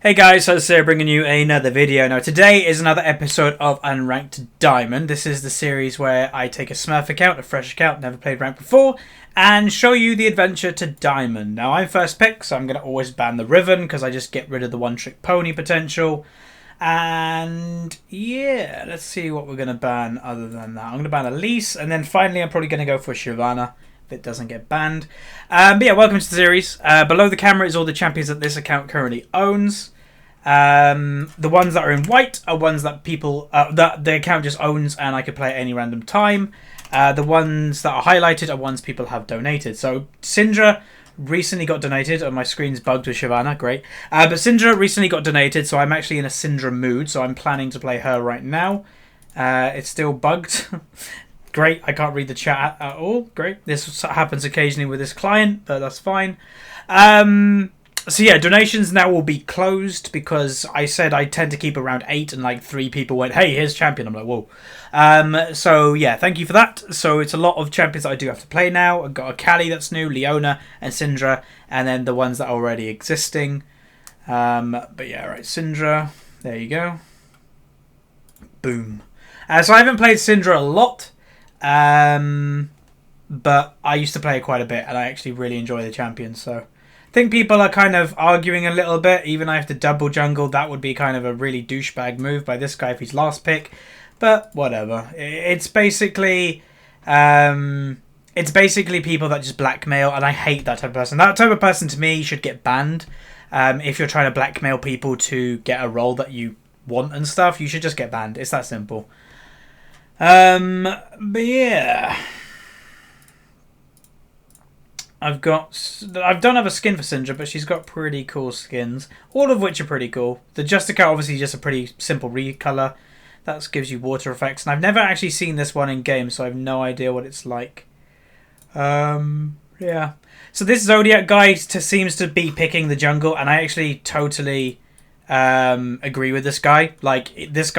Hey guys, Huzzy bringing you another video. Now today is another episode of Unranked Diamond. This is the series where I take a Smurf account, a fresh account, never played ranked before, and show you the adventure to Diamond. Now I'm first pick, so I'm going to always ban the Riven because I just get rid of the one-trick pony potential. And yeah, let's see what we're going to ban other than that. I'm going to ban Elise, and then finally I'm probably going to go for Shyvana if it doesn't get banned. But yeah, welcome to the series. Below the camera is all the champions that this account currently owns. The ones that are in white are ones that people that the account just owns and I could play at any random time. The ones that are highlighted are ones people have donated. So Syndra recently got donated. Oh, my screen's bugged with Shyvana, great. But Syndra recently got donated, so I'm actually in a Syndra mood. So I'm planning to play her right now. It's still bugged. Great, I can't read the chat at all. Great, this happens occasionally with this client, but that's fine. So yeah, donations now will be closed because I said I tend to keep around 8 and like 3 people went, hey, here's champion. I'm like, whoa. So yeah, thank you for that. So it's a lot of champions that I do have to play now. I've got a Callie that's new, Leona and Syndra, and then the ones that are already existing. But yeah, right, Syndra, there you go. Boom. So I haven't played Syndra a lot, but I used to play it quite a bit and I actually really enjoy the champion, so I think people are kind of arguing a little bit. Even I have to double jungle. That would be kind of a really douchebag move by this guy if he's last pick. But whatever. It's basically people that just blackmail, and I hate that type of person. That type of person to me should get banned. If you're trying to blackmail people to get a role that you want and stuff, you should just get banned. It's that simple. But yeah. I don't have a skin for Syndra, but she's got pretty cool skins, all of which are pretty cool. The Justica obviously just a pretty simple recolor. That gives you water effects, and I've never actually seen this one in game, so I have no idea what it's like. Yeah. So this Zodiac guy seems to be picking the jungle, and I actually totally agree with this guy. Like this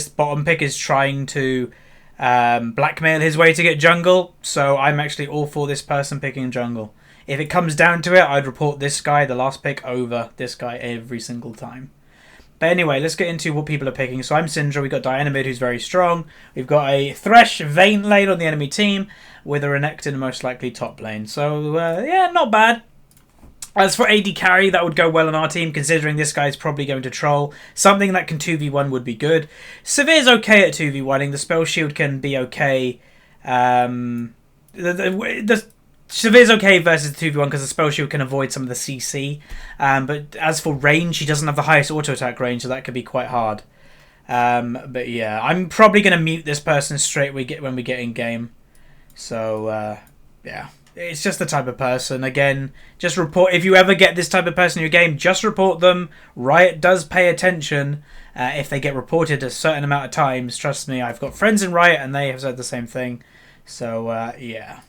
bottom pick is trying to blackmail his way to get jungle, so I'm actually all for this person picking jungle. If it comes down to it, I'd report this guy, the last pick, over this guy every single time. But anyway, let's get into what people are picking. So I'm Syndra, we've got Diana mid, who's very strong. We've got a Thresh Vayne lane on the enemy team, with a Renekton most likely top lane. So yeah, not bad. As for AD carry, that would go well on our team, considering this guy's probably going to troll. Something that can 2v1 would be good. Severe's okay at 2v1ing. The spell shield can be okay. The Severe's okay versus 2v1 because the spell shield can avoid some of the CC. But as for range, she doesn't have the highest auto attack range, so that could be quite hard. But yeah, I'm probably going to mute this person straight when we get in game. So yeah. It's just the type of person. Again, just report. If you ever get this type of person in your game, just report them. Riot does pay attention if they get reported a certain amount of times. Trust me, I've got friends in Riot and they have said the same thing. So, yeah.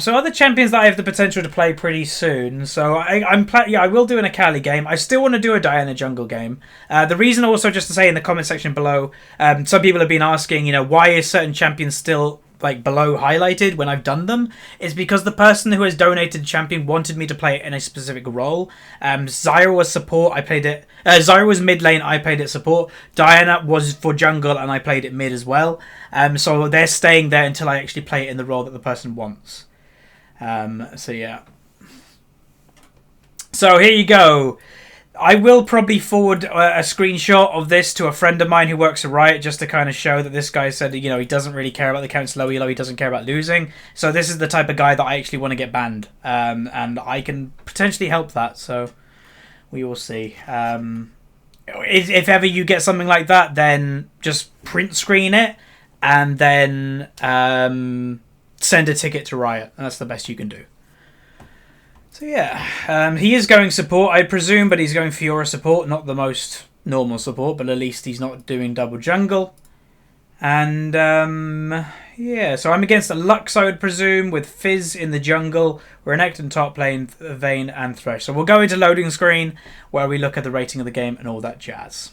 So other champions that I have the potential to play pretty soon. So I will do an Akali game. I still want to do a Diana jungle game. The reason also, just to say in the comment section below, some people have been asking, why is certain champions still like below highlighted when I've done them, is because the person who has donated champion wanted me to play it in a specific role. Zyra was support, I played it. Zyra was mid lane, I played it support. Diana was for jungle and I played it mid as well. So they're staying there until I actually play it in the role that the person wants. So yeah. So here you go. I will probably forward a screenshot of this to a friend of mine who works at Riot just to kind of show that this guy said, he doesn't really care about the counts low elo, he doesn't care about losing. So this is the type of guy that I actually want to get banned. And I can potentially help that, so we will see. If ever you get something like that, then just print screen it and then send a ticket to Riot. And that's the best you can do. So yeah, he is going support, I presume, but he's going Fiora support, not the most normal support, but at least he's not doing double jungle. And yeah, so I'm against a Lux, I would presume, with Fizz in the jungle, Renekton top lane, Vayne and Thresh. So we'll go into loading screen, where we look at the rating of the game and all that jazz.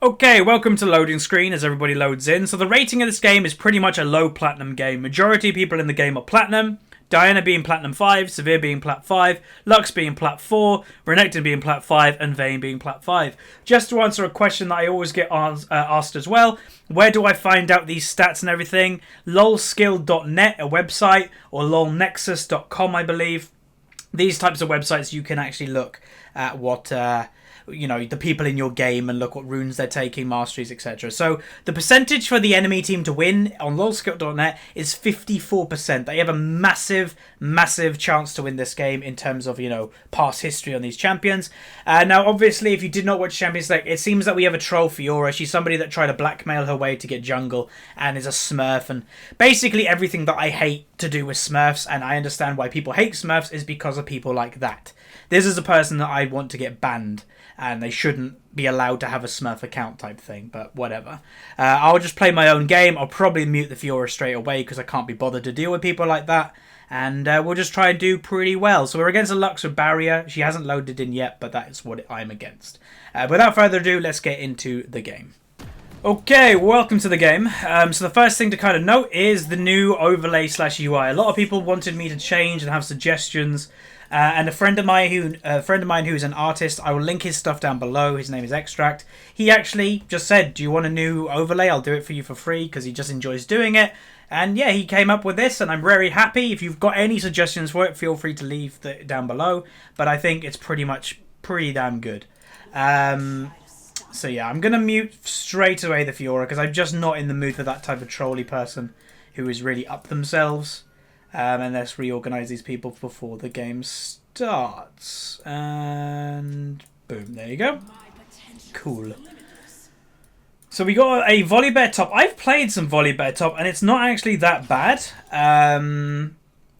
Okay, welcome to loading screen as everybody loads in. So the rating of this game is pretty much a low platinum game. Majority of people in the game are platinum. Diana being Platinum 5, Severe being Plat 5, Lux being Plat 4, Renekton being Plat 5, and Vayne being Plat 5. Just to answer a question that I always get asked as well, where do I find out these stats and everything? lolskill.net, a website, or lolnexus.com, I believe. These types of websites you can actually look at what... the people in your game and look what runes they're taking, masteries, etc. So the percentage for the enemy team to win on lolskill.net is 54%. They have a massive, massive chance to win this game in terms of, past history on these champions. Now, obviously, if you did not watch Champions League, it seems that we have a troll Fiora. She's somebody that tried to blackmail her way to get jungle and is a Smurf. And basically everything that I hate to do with Smurfs, and I understand why people hate Smurfs, is because of people like that. This is a person that I want to get banned, and they shouldn't be allowed to have a Smurf account type thing, but whatever. I'll just play my own game. I'll probably mute the Fiora straight away because I can't be bothered to deal with people like that, and we'll just try and do pretty well. So we're against a Lux with Barrier. She hasn't loaded in yet, but that is what I'm against. Without further ado, let's get into the game. Okay, welcome to the game. So the first thing to kind of note is the new overlay / UI. A lot of people wanted me to change and have suggestions. And a friend of mine who's an artist, I will link his stuff down below. His name is Extract. He actually just said, "Do you want a new overlay? I'll do it for you for free," because he just enjoys doing it. And yeah, he came up with this, and I'm very happy. If you've got any suggestions for it, feel free to leave it down below. But I think it's pretty damn good. So yeah, I'm gonna mute straight away the Fiora because I'm just not in the mood for that type of trolly person who is really up themselves. And let's reorganize these people before the game starts. And boom, there you go. Cool. So we got a Volibear top. I've played some Volibear top, and it's not actually that bad.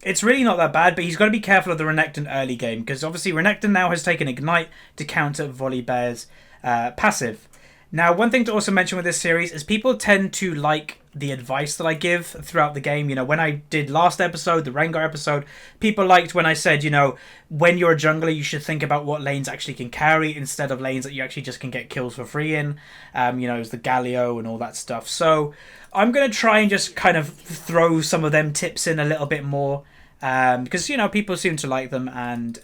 It's really not that bad, but he's got to be careful of the Renekton early game, because obviously Renekton now has taken Ignite to counter Volibear's passive. Now, one thing to also mention with this series is people tend to like the advice that I give throughout the game. When I did last episode, the Rengar episode, people liked when I said, when you're a jungler, you should think about what lanes actually can carry instead of lanes that you actually just can get kills for free in. It's the Galio and all that stuff. So I'm going to try and just kind of throw some of them tips in a little bit more. Because, people seem to like them, and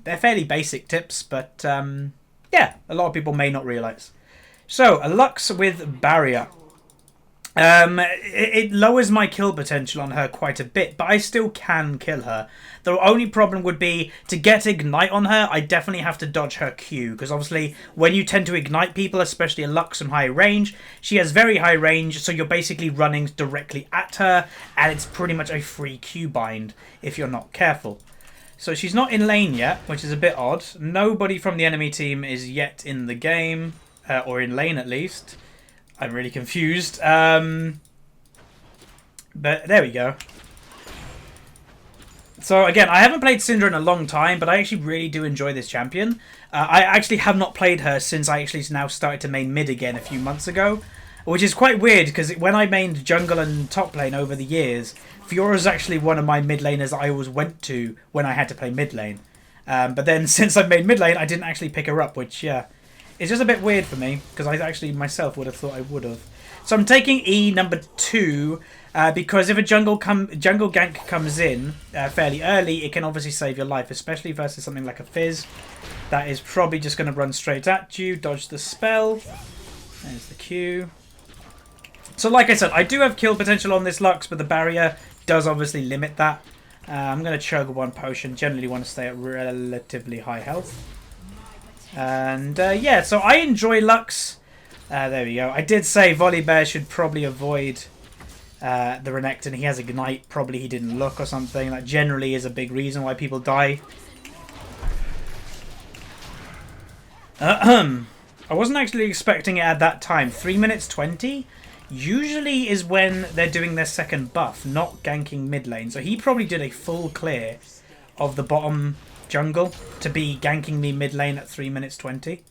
they're fairly basic tips, but yeah, a lot of people may not realise. So, a Lux with Barrier. It lowers my kill potential on her quite a bit, but I still can kill her. The only problem would be to get Ignite on her, I definitely have to dodge her Q, because obviously when you tend to Ignite people, especially a Lux on high range, she has very high range, so you're basically running directly at her, and it's pretty much a free Q bind if you're not careful. So she's not in lane yet, which is a bit odd. Nobody from the enemy team is yet in the game. Or in lane at least. I'm really confused. But there we go. So again, I haven't played Syndra in a long time, but I actually really do enjoy this champion. I actually have not played her since I actually now started to main mid again a few months ago. Which is quite weird, because when I mained jungle and top lane over the years, Fiora's actually one of my mid laners I always went to when I had to play mid lane. But then since I made mid lane, I didn't actually pick her up, which, yeah... It's just a bit weird for me, because I actually myself would have thought I would have. So I'm taking E number 2, because if a jungle gank comes in fairly early, it can obviously save your life, especially versus something like a Fizz. That is probably just going to run straight at you, dodge the spell. There's the Q. So like I said, I do have kill potential on this Lux, but the Barrier does obviously limit that. I'm going to chug one potion, generally want to stay at relatively high health. And yeah, so I enjoy Lux. There we go. I did say Volibear should probably avoid the Renekton. He has Ignite. Probably he didn't look or something. That generally is a big reason why people die. I wasn't actually expecting it at that time. 3 minutes 20 usually is when they're doing their second buff, not ganking mid lane. So he probably did a full clear of the bottom jungle to be ganking me mid lane at 3 minutes 20.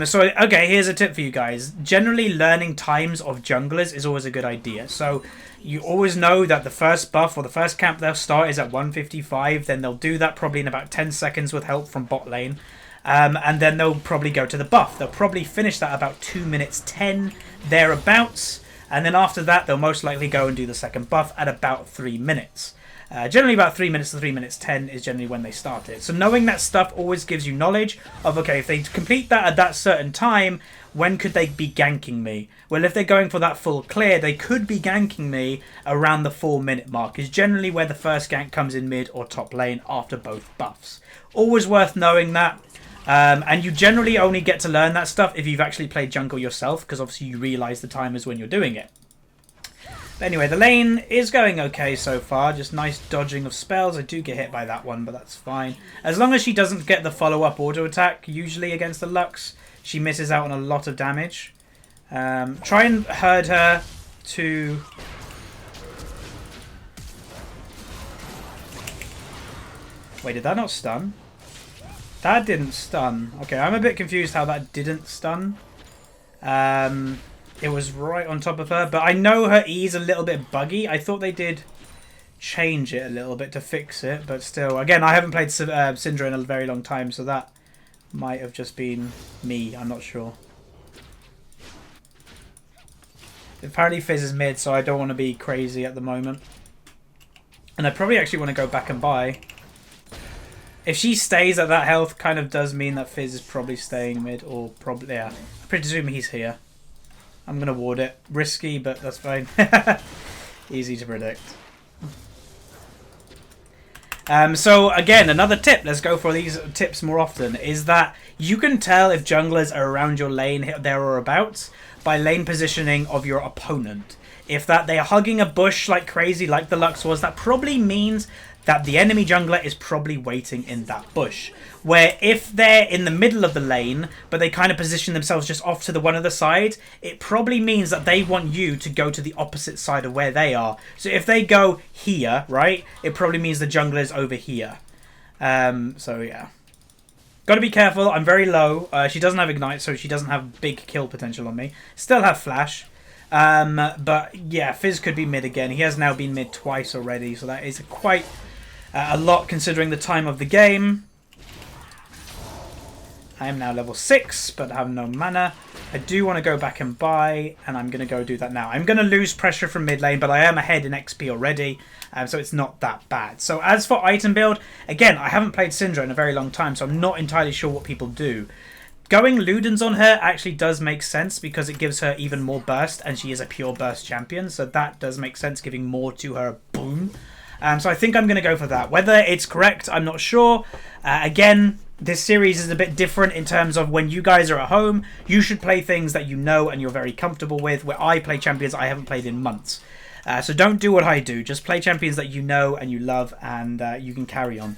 So okay, here's a tip for you guys. Generally, learning times of junglers is always a good idea. So you always know that the first buff or the first camp they'll start is at 155. Then they'll do that probably in about 10 seconds with help from bot lane. And then they'll probably go to the buff. They'll probably finish that about 2 minutes 10 thereabouts. And then after that, they'll most likely go and do the second buff at about 3 minutes. Generally about 3 minutes to 3 minutes 10 is generally when they start it. So knowing that stuff always gives you knowledge of, okay, if they complete that at that certain time, when could they be ganking me? Well, if they're going for that full clear, they could be ganking me around the 4 minute mark, is generally where the first gank comes in mid or top lane after both buffs. Always worth knowing that. And you generally only get to learn that stuff if you've actually played jungle yourself, because obviously you realise the timers when you're doing it. But anyway, the lane is going okay so far. Just nice dodging of spells. I do get hit by that one, but that's fine. As long as she doesn't get the follow-up auto attack, usually against the Lux, she misses out on a lot of damage. Try and herd her to... Wait, did that not stun? That didn't stun. Okay, I'm a bit confused how that didn't stun. It was right on top of her, but I know her E is a little bit buggy. I thought they did change it a little bit to fix it, but still. Again, I haven't played Syndra in a very long time, so that might have just been me. I'm not sure. Apparently Fizz is mid, so I don't want to be crazy at the moment. And I probably actually want to go back and buy. If she stays at that health, kind of does mean that Fizz is probably staying mid, or probably, yeah. I presume he's here. I'm going to ward it. Risky, but that's fine. Easy to predict. So again, another tip, let's go for these tips more often, is that you can tell if junglers are around your lane, there or abouts, by lane positioning of your opponent. If that they are hugging a bush like crazy, like the Lux was, that probably means that the enemy jungler is probably waiting in that bush. Where if they're in the middle of the lane, but they kind of position themselves just off to the one other side, it probably means that they want you to go to the opposite side of where they are. So if they go here, right, it probably means the jungler is over here. So yeah. Got to be careful. I'm very low. She doesn't have Ignite, so she doesn't have big kill potential on me. Still have Flash. But yeah, Fizz could be mid again. He has now been mid twice already, so that is quite a lot considering the time of the game. I am now level 6, but I have no mana. I do want to go back and buy, and I'm going to go do that now. I'm going to lose pressure from mid lane, but I am ahead in XP already, so it's not that bad. So as for item build, again, I haven't played Syndra in a very long time, so I'm not entirely sure what people do. Going Ludens on her actually does make sense because it gives her even more burst, and she is a pure burst champion, so that does make sense, giving more to her boom. So I think I'm going to go for that. Whether it's correct, I'm not sure. Again, this series is a bit different in terms of when you guys are at home, you should play things that you know and you're very comfortable with, where I play champions I haven't played in months. So don't do what I do. Just play champions that you know and you love, and you can carry on.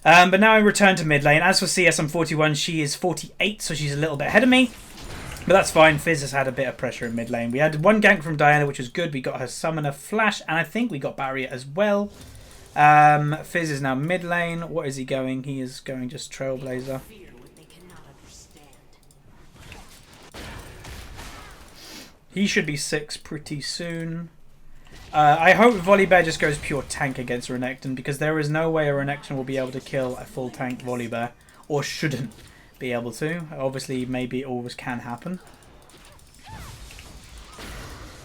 But now I return to mid lane. As for CS, I'm 41. She is 48, so she's a little bit ahead of me. But that's fine. Fizz has had a bit of pressure in mid lane. We had one gank from Diana, which was good. We got her summoner Flash, and I think we got barrier as well. Fizz is now mid lane. What is he going? He is going just Trailblazer. He should be 6 pretty soon. I hope Volibear just goes pure tank against Renekton, because there is no way a Renekton will be able to kill a full tank Volibear, or shouldn't be able to. Obviously, maybe it always can happen.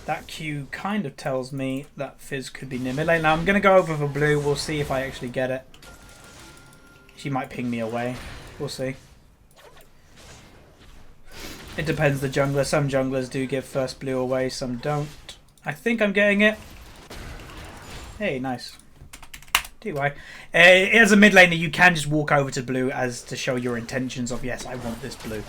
That Q kind of tells me that Fizz could be near mid lane. Now I'm going to go over for blue. We'll see if I actually get it. She might ping me away. We'll see. It depends the jungler. Some junglers do give first blue away, some don't. I think I'm getting it. Hey, nice. Do I? As a mid laner, you can just walk over to blue as to show your intentions of, yes, I want this blue.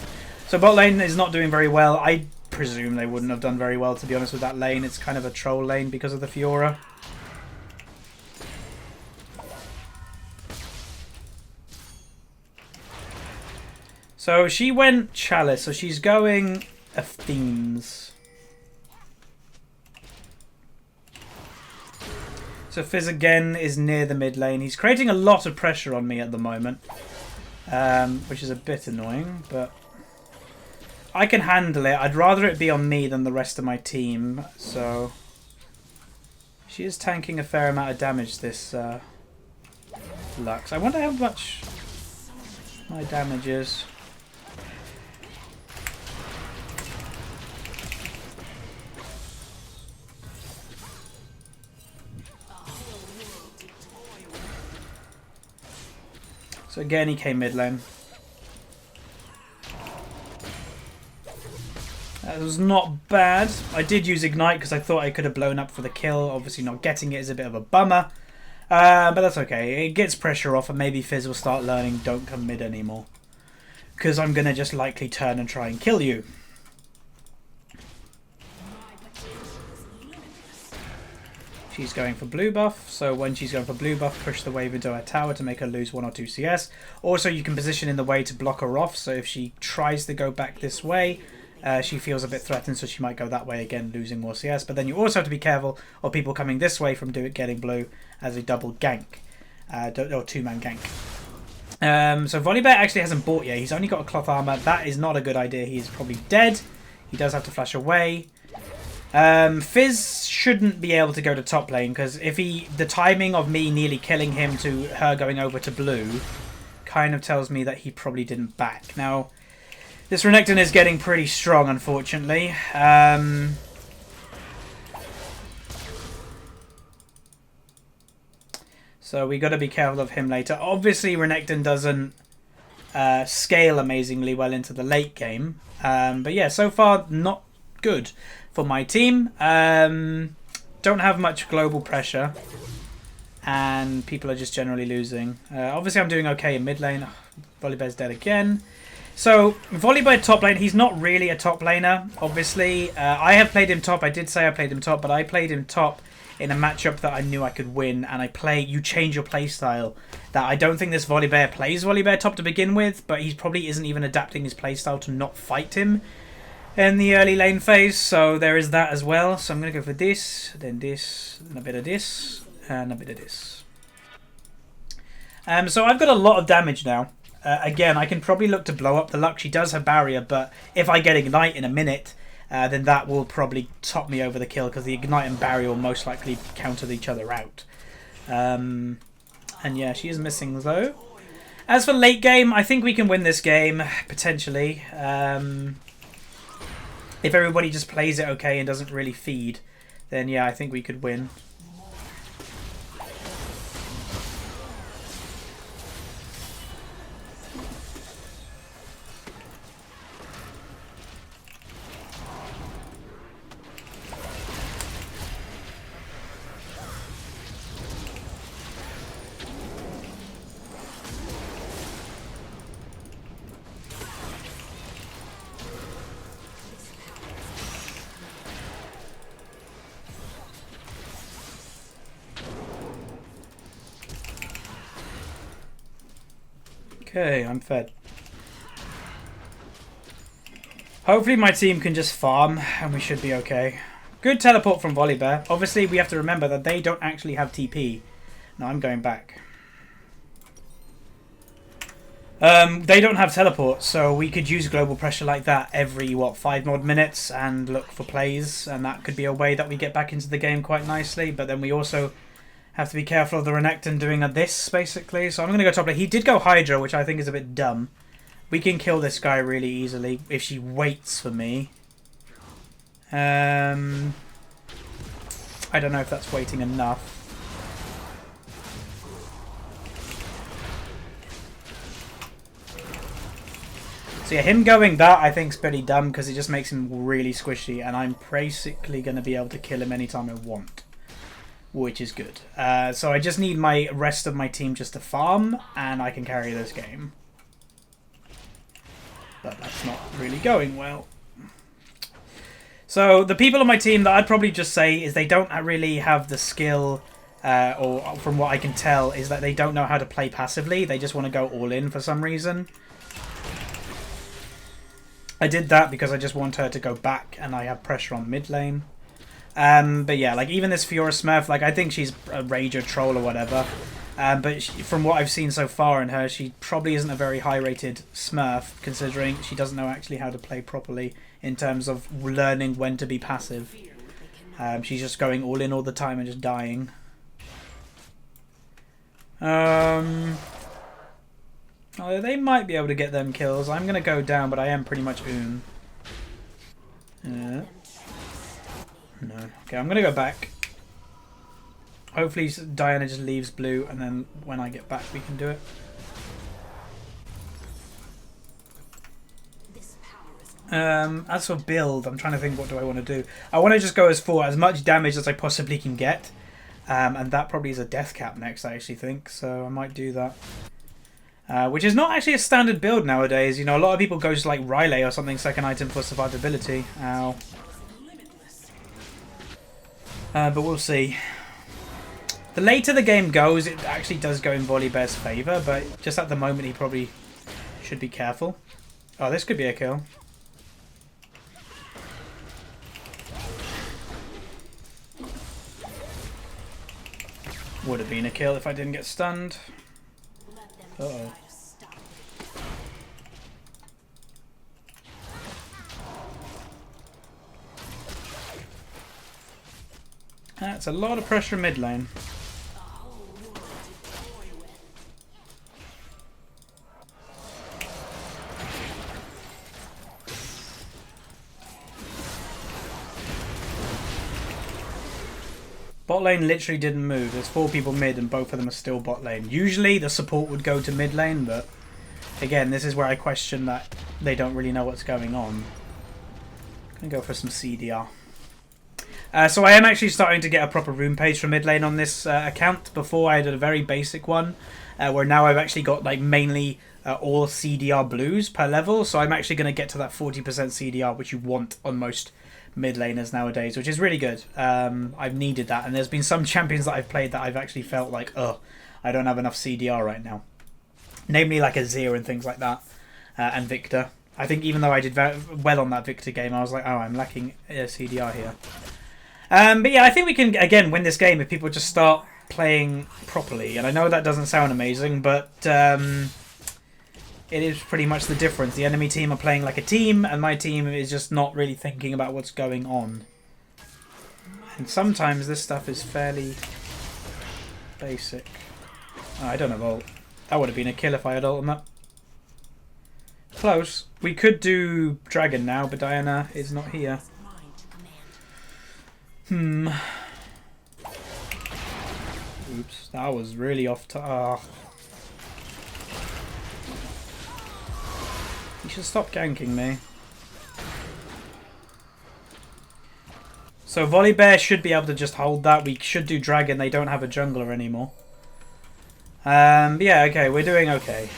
So bot lane is not doing very well. I presume they wouldn't have done very well, to be honest, with that lane. It's kind of a troll lane because of the Fiora. So she went Chalice, so she's going Athenes. So Fizz again is near the mid lane. He's creating a lot of pressure on me at the moment, which is a bit annoying, but I can handle it. I'd rather it be on me than the rest of my team. So she is tanking a fair amount of damage, this Lux. I wonder how much my damage is. So again, he came mid lane. That was not bad. I did use Ignite because I thought I could have blown up for the kill. Obviously not getting it is a bit of a bummer. But that's okay. It gets pressure off and maybe Fizz will start learning don't come mid anymore. Because I'm going to just likely turn and try and kill you. She's going for blue buff, so when she's going for blue buff, push the wave into her tower to make her lose 1 or 2 CS. Also, you can position in the way to block her off, so if she tries to go back this way, she feels a bit threatened, so she might go that way again, losing more CS. But then you also have to be careful of people coming this way from getting blue as a double gank, or two-man gank. So Volibear actually hasn't bought yet. He's only got a cloth armor. That is not a good idea. He's probably dead. He does have to flash away. Fizz shouldn't be able to go to top lane because if the timing of me nearly killing him to her going over to blue kind of tells me that he probably didn't back. Now, this Renekton is getting pretty strong, unfortunately. So we got to be careful of him later. Obviously, Renekton doesn't scale amazingly well into the late game. But yeah, so far, not good for my team. Don't have much global pressure. And people are just generally losing. Obviously, I'm doing okay in mid lane. Volibear's dead again. So, Volibear top lane, he's not really a top laner, obviously. I have played him top. I did say I played him top, but I played him top in a matchup that I knew I could win. And you change your playstyle. That I don't think this Volibear plays Volibear top to begin with, but he probably isn't even adapting his playstyle to not fight him in the early lane phase. So there is that as well. So I'm going to go for this, then this, and a bit of this, and a bit of this. So I've got a lot of damage now. Again, I can probably look to blow up the Lux. She does have barrier, but if I get Ignite in a minute, then that will probably top me over the kill because the Ignite and barrier will most likely counter each other out. And yeah, she is missing though. As for late game, I think we can win this game, potentially. If everybody just plays it okay and doesn't really feed, then yeah, I think we could win. Okay, I'm fed. Hopefully my team can just farm and we should be okay. Good teleport from Volibear. Obviously we have to remember that they don't actually have TP. No, I'm going back. They don't have teleport, so we could use global pressure like that every, 5 odd minutes and look for plays. And that could be a way that we get back into the game quite nicely. But then we also have to be careful of the Renekton doing this, basically. So I'm going to go top lane. He did go Hydra, which I think is a bit dumb. We can kill this guy really easily if she waits for me. I don't know if that's waiting enough. So yeah, him going that I think is pretty dumb because it just makes him really squishy. And I'm basically going to be able to kill him anytime I want, which is good. So I just need my rest of my team just to farm, and I can carry this game. But that's not really going well. So the people on my team that I'd probably just say is they don't really have the skill, or from what I can tell, is that they don't know how to play passively. They just want to go all in for some reason. I did that because I just want her to go back, and I have pressure on mid lane. But yeah, like even this Fiora Smurf, like I think she's a rager troll or whatever. But from what I've seen so far in her, she probably isn't a very high-rated Smurf, considering she doesn't know actually how to play properly in terms of learning when to be passive. She's just going all in all the time and just dying. Oh, they might be able to get them kills. I'm going to go down, but I am pretty much oon. No. Okay, I'm going to go back. Hopefully Diana just leaves blue, and then when I get back we can do it. As for build, I'm trying to think what do I want to do. I want to just go for as much damage as I possibly can get. And that probably is a death cap next, I actually think. So I might do that. Which is not actually a standard build nowadays. You know, a lot of people go to like Riley or something, second item for survivability. Ow. But we'll see. The later the game goes, it actually does go in Volibear's favour. But just at the moment, he probably should be careful. Oh, this could be a kill. Would have been a kill if I didn't get stunned. Uh-oh. That's a lot of pressure mid lane. Bot lane literally didn't move. There's 4 people mid and both of them are still bot lane. Usually the support would go to mid lane, but again, this is where I question that they don't really know what's going on. I'm going to go for some CDR. So I am actually starting to get a proper rune page for mid lane on this account. Before I had a very basic one, where now I've actually got like mainly all CDR blues per level. So I'm actually going to get to that 40% CDR, which you want on most mid laners nowadays, which is really good. I've needed that, and there's been some champions that I've played that I've actually felt like, oh, I don't have enough CDR right now. Namely like Azir and things like that, and Victor. I think even though I did very well on that Victor game, I was like, oh, I'm lacking CDR here. But yeah, I think we can, again, win this game if people just start playing properly. And I know that doesn't sound amazing, but it is pretty much the difference. The enemy team are playing like a team, and my team is just not really thinking about what's going on. And sometimes this stuff is fairly basic. Oh, I don't have ult. That would have been a kill if I had ult on that. Close. We could do Dragon now, but Diana is not here. Oops, that was really off to... You should stop ganking me. So Volibear should be able to just hold that. We should do Dragon. They don't have a jungler anymore. But yeah, okay, we're doing okay.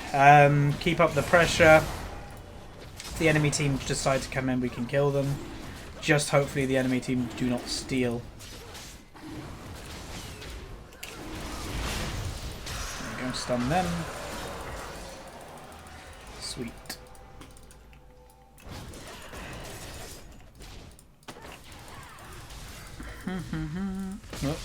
Keep up the pressure. If the enemy team decide to come in, we can kill them. Just hopefully the enemy team do not steal. There we go, stun them. Sweet. Oh.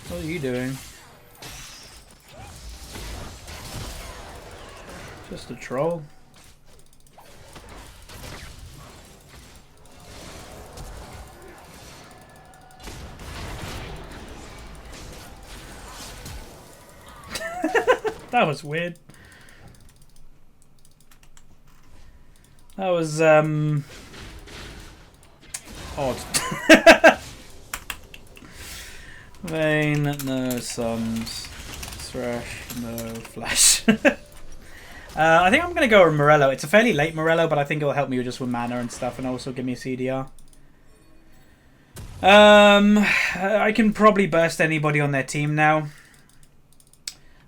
What are you doing? Just a troll. That was weird. That was odd. Vayne, no sums. Thresh, no flash. I think I'm going to go with Morello. It's a fairly late Morello, but I think it'll help me just with mana and stuff, and also give me a CDR. I can probably burst anybody on their team now.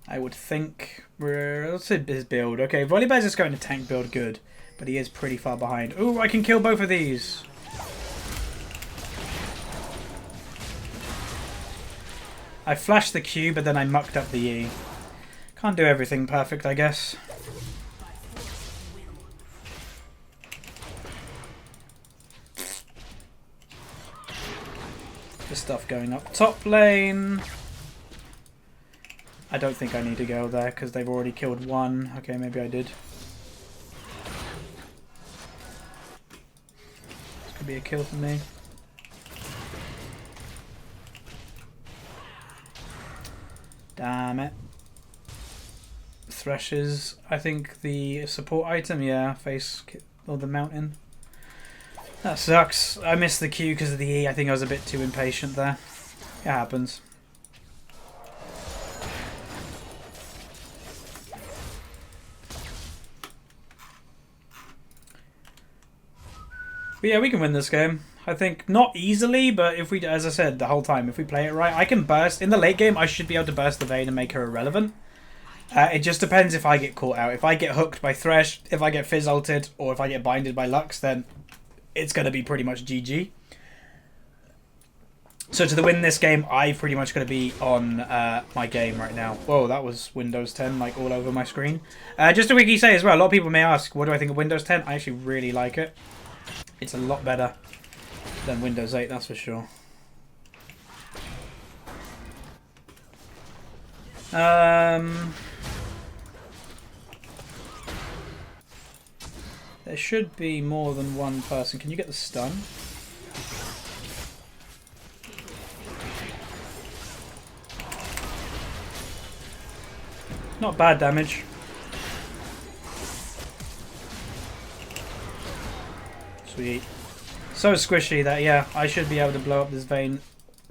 I would think. Let's see his build. Okay, Volibear's just going to tank build good, but he is pretty far behind. Ooh, I can kill both of these. I flashed the Q, but then I mucked up the E. Can't do everything perfect, I guess. The stuff going up top lane. I don't think I need to go there because they've already killed one. Okay, maybe I did. This could be a kill for me. Damn it. Threshers, I think the support item, yeah, face or the mountain. That sucks. I missed the Q because of the E. I think I was a bit too impatient there. It happens. But yeah, we can win this game. I think not easily, but if we, as I said the whole time, if we play it right, I can burst. In the late game, I should be able to burst the Vayne and make her irrelevant. It just depends if I get caught out. If I get hooked by Thresh, if I get Fizz ulted, or if I get binded by Lux, then it's going to be pretty much GG. So to win this game, I've pretty much got to be on my game right now. Whoa, that was Windows 10 like all over my screen. Just to quickly say as well, a lot of people may ask, what do I think of Windows 10? I actually really like it. It's a lot better than Windows 8, that's for sure. There should be more than one person. Can you get the stun? Not bad damage. Sweet. So squishy that, yeah, I should be able to blow up this Vayne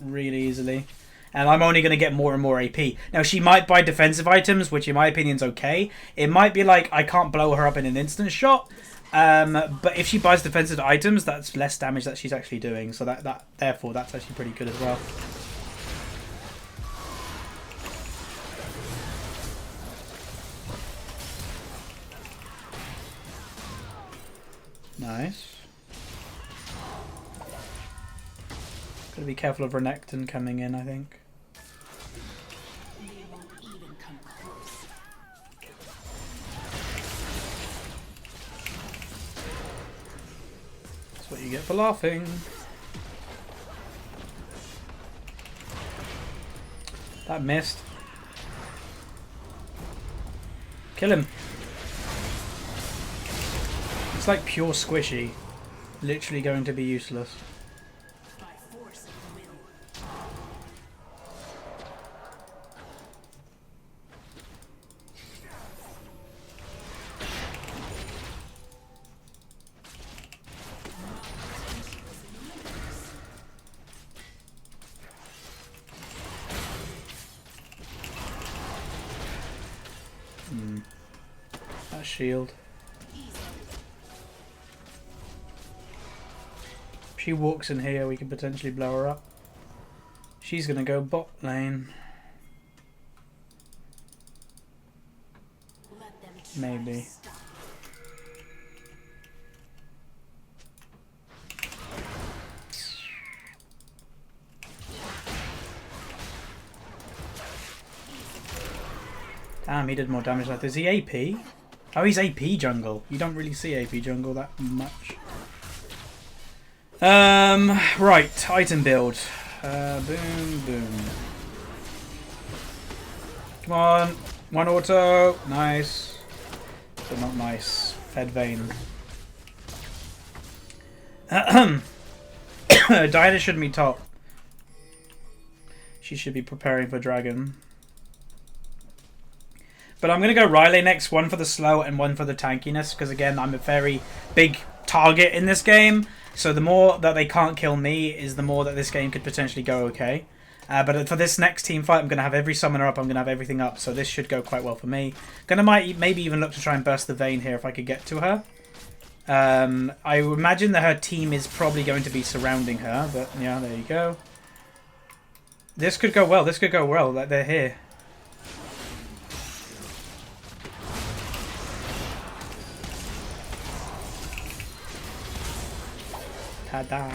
really easily. And I'm only going to get more and more AP. Now, she might buy defensive items, which in my opinion is okay. It might be like I can't blow her up in an instant shot. But if she buys defensive items, that's less damage that she's actually doing. So therefore, that's actually pretty good as well. Nice. Gotta be careful of Renekton coming in, I think. That's what you get for laughing. That missed. Kill him. It's like pure squishy. Literally going to be useless. That shield. If she walks in here, we could potentially blow her up. She's gonna go bot lane. Maybe. Damn, he did more damage like this. Is he AP? Oh, he's AP jungle. You don't really see AP jungle that much. Right, item build. Boom, boom. Come on, one auto. Nice. But not nice. Fed Vayne. Diana shouldn't be top. She should be preparing for dragon. But I'm going to go Riley next. One for the slow and one for the tankiness. Because again, I'm a very big target in this game. So the more that they can't kill me is the more that this game could potentially go okay. But for this next team fight, I'm going to have every summoner up. I'm going to have everything up. So this should go quite well for me. Maybe even look to try and burst the Vayne here if I could get to her. I imagine that her team is probably going to be surrounding her. But yeah, there you go. This could go well. This could go well. Like they're here. Ta-da!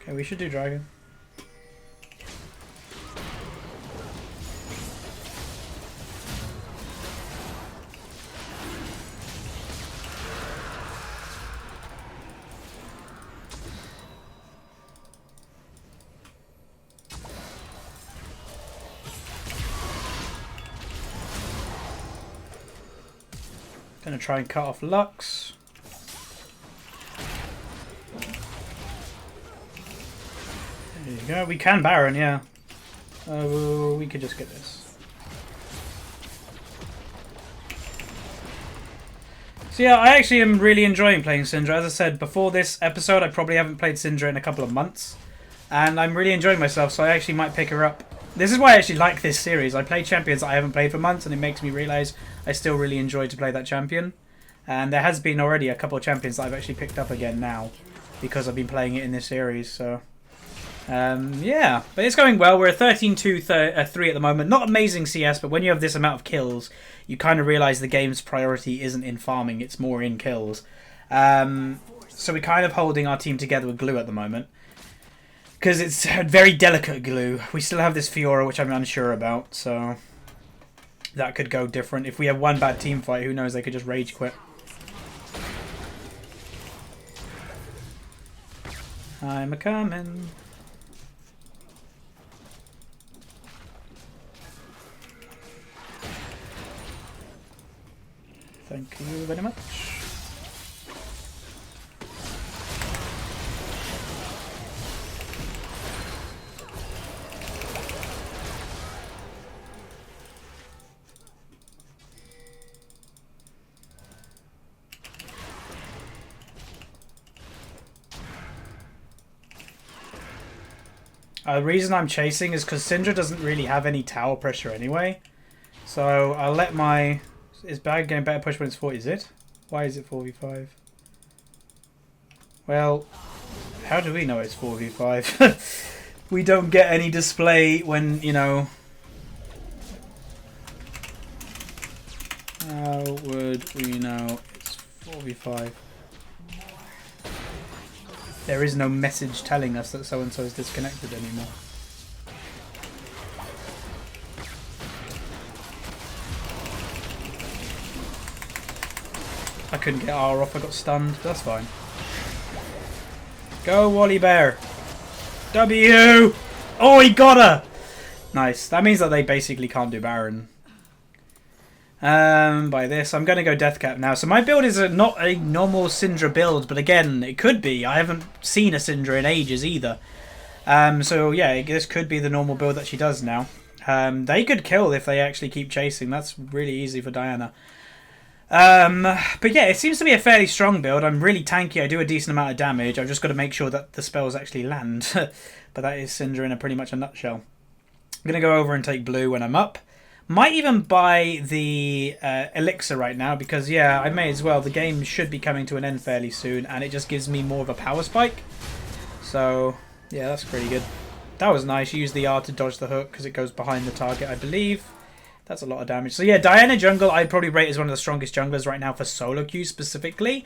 Okay, we should do dragon. Gonna try and cut off Lux. There you go. We can Baron, yeah. We could just get this. So yeah, I actually am really enjoying playing Syndra. As I said before this episode, I probably haven't played Syndra in a couple of months. And I'm really enjoying myself, so I actually might pick her up This is why I actually like this series. I play champions I haven't played for months, and it makes me realise I still really enjoy to play that champion. And there has been already a couple of champions that I've actually picked up again now, because I've been playing it in this series. So, yeah. But it's going well. We're at 13-2-3 at the moment. Not amazing CS, but when you have this amount of kills, you kind of realise the game's priority isn't in farming, it's more in kills. So we're kind of holding our team together with glue at the moment, because it's a very delicate glue. We still have this Fiora, which I'm unsure about, so that could go different. If we have one bad team fight, who knows, they could just rage quit. I'm a-coming. Thank you very much. The reason I'm chasing is because Syndra doesn't really have any tower pressure anyway. So I'll let my... Is bad getting better push when it's 40, is it? Why is it 4v5? Well, how do we know it's 4v5? We don't get any display when, you know... How would we know it's 4v5? There is no message telling us that so-and-so is disconnected anymore. I couldn't get R off, I got stunned. That's fine. Go, Wally Bear. W! Oh, he got her! Nice. That means that they basically can't do Baron. By this, I'm going to go Deathcap now. So my build is not a normal Syndra build, but again, it could be. I haven't seen a Syndra in ages either. So yeah, this could be the normal build that she does now. They could kill if they actually keep chasing. That's really easy for Diana. But yeah, it seems to be a fairly strong build. I'm really tanky. I do a decent amount of damage. I've just got to make sure that the spells actually land. But that is Syndra in a pretty much a nutshell. I'm going to go over and take blue when I'm up. Might even buy the elixir right now because, yeah, I may as well. The game should be coming to an end fairly soon, and it just gives me more of a power spike. So, yeah, that's pretty good. That was nice. You use the R to dodge the hook because it goes behind the target, I believe. That's a lot of damage. So, yeah, Diana jungle, I'd probably rate as one of the strongest junglers right now for solo queues specifically.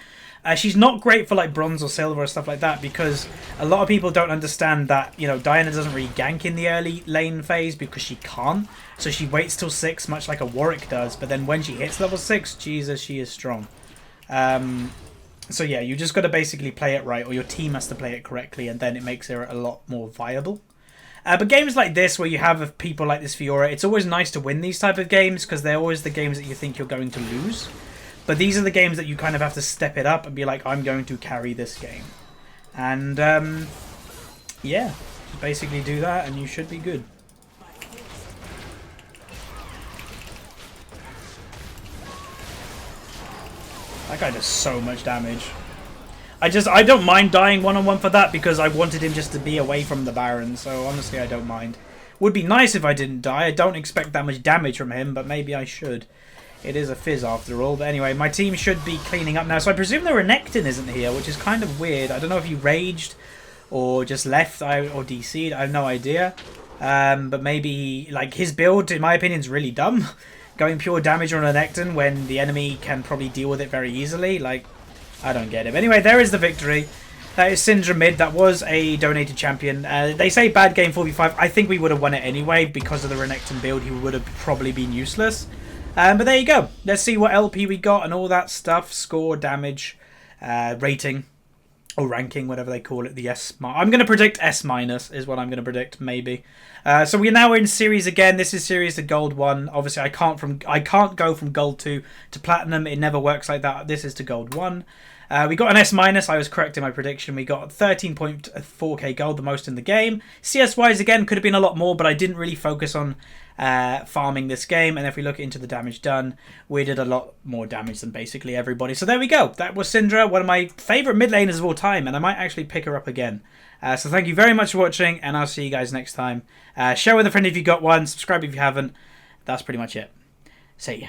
She's not great for, like, bronze or silver or stuff like that because a lot of people don't understand that, you know, Diana doesn't really gank in the early lane phase because she can't. So she waits till 6, much like a Warwick does. But then when she hits level 6, Jesus, she is strong. So, yeah, you just got to basically play it right, or your team has to play it correctly, and then it makes her a lot more viable. But games like this, where you have people like this Fiora, it's always nice to win these type of games because they're always the games that you think you're going to lose. But these are the games that you kind of have to step it up and be like, I'm going to carry this game. And, yeah, just basically do that and you should be good. That guy does so much damage. I don't mind dying one-on-one for that because I wanted him just to be away from the Baron. So honestly, I don't mind. Would be nice if I didn't die. I don't expect that much damage from him, but maybe I should. It is a fizz after all. But anyway, my team should be cleaning up now. So I presume the Renekton isn't here, which is kind of weird. I don't know if he raged or just left or DC'd. I have no idea. But maybe, like, his build, in my opinion, is really dumb. Going pure damage on a Renekton when the enemy can probably deal with it very easily. Like, I don't get it. But anyway, there is the victory. That is Syndra mid. That was a donated champion. They say bad game 4v5. I think we would have won it anyway because of the Renekton build. He would have probably been useless. But there you go. Let's see what LP we got and all that stuff. Score, damage, rating, or ranking, whatever they call it. The S. I'm going to predict S- is what I'm going to predict, maybe. So we're now in series again. This is series to gold 1. Obviously, I can't go from gold 2 to platinum. It never works like that. This is to gold 1. We got an S-. I was correct in my prediction. We got 13.4k gold, the most in the game. CS-wise, again, could have been a lot more, but I didn't really focus on farming this game. And if we look into the damage done, we did a lot more damage than basically everybody. So there we go. That was Syndra, one of my favourite mid laners of all time, and I might actually pick her up again. So thank you very much for watching, and I'll see you guys next time. Share with a friend if you got one, subscribe if you haven't. That's pretty much it. See ya.